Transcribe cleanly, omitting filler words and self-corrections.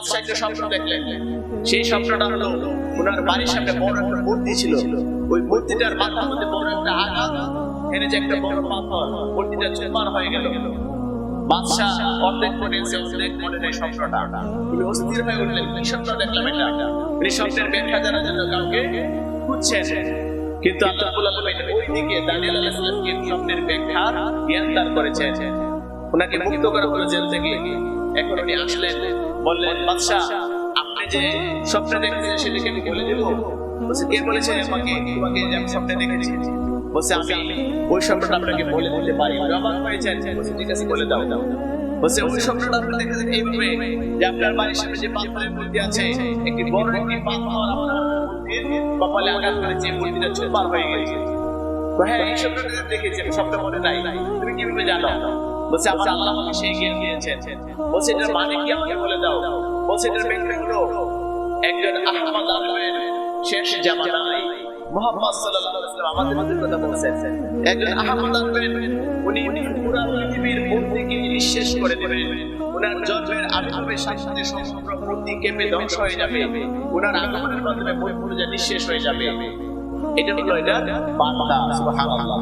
বাদশাহ একটা স্বপ্ন দেখলেন। সেই স্বপ্নটা হলো ওনার বাড়ির সামনে বড় একটা মূর্তি ছিল, ওই মূর্তিটার মাথার মধ্যে বড় একটা আঘাত এনে যে একটা বড় পাথর, মূর্তিটা চুরমার হয়ে গেল। বাদশাহ অর্ধেক মনে অর্ধেক মনে নেই স্বপ্নটা। তিনি অস্থির হয়ে উঠলেন, কি স্বপ্ন দেখলাম এটা? তিনি স্বপ্নের ব্যাখ্যা জানার জন্য কাউকে খুঁজছেন, কিন্তু আল্লাহ রাব্বুল আলামিন ওই দিকে দানিয়েল আলাইহিস সালামকে স্বপ্নের ব্যাখ্যা জ্ঞান দান করেছেন। ওনাকে মুক্ত করা হলো জেল থেকে। এখন উনি আসলেন, বললেন, বাদশাহ আপনি যে স্বপ্ন দেখেছেন সেটাকে আমি বলে দেব? বলছে, কে বলেছে আমাকে তোমাকে যে আমি স্বপ্ন দেখেছি? বলছে, আমি ওই স্বপ্নটা আপনাকে বলে দিতে পারি। অবাক হয়েছেন? বলছে, ঠিক আছে বলে দাও। বলছে, ওই স্বপ্নটা আপনি দেখেছেন এইভাবে যে আপনার বাড়ির সামনে যে পাথরের মূর্তি আছে, একটি বড় একটি পাথর আপনার মূর্তির কপালে আঘাত করেছে, মূর্তিটা চুরমার হয়ে গেছে। হ্যাঁ, এই স্বপ্নটা দেখেছি, স্বপ্ন মনে নাই, তুমি কিভাবে জানো? বলছে, আমার আল্লাহ আমাকে সেই জ্ঞান দিয়েছেন। বলছে, এটার মানে কি আমাকে বলে দাও। বলছে, এটার ব্যাখ্যা হলো একজন আহমদ আলমের শেষ জামানায় মুহাম্মদ সাল্লাল্লাহু আলাইহি ওয়াসাল্লাম আমাদের মধ্যে কথা বলেছেন। একজন আহমদ আলমেন, উনি পুরো পৃথিবীর মূর্তিকে নিঃশেষ করে দেবেন। ওনার জন্মের আবির্ভাবের সাথে সমগ্র মূর্তি কেঁপে ধ্বংস হয়ে যাবে। ওনার আগমনের মাধ্যমে মূর্তি নিঃশেষ হয়ে যাবে। এটা হলো এটা বার্তা। সুবহানাল্লাহ।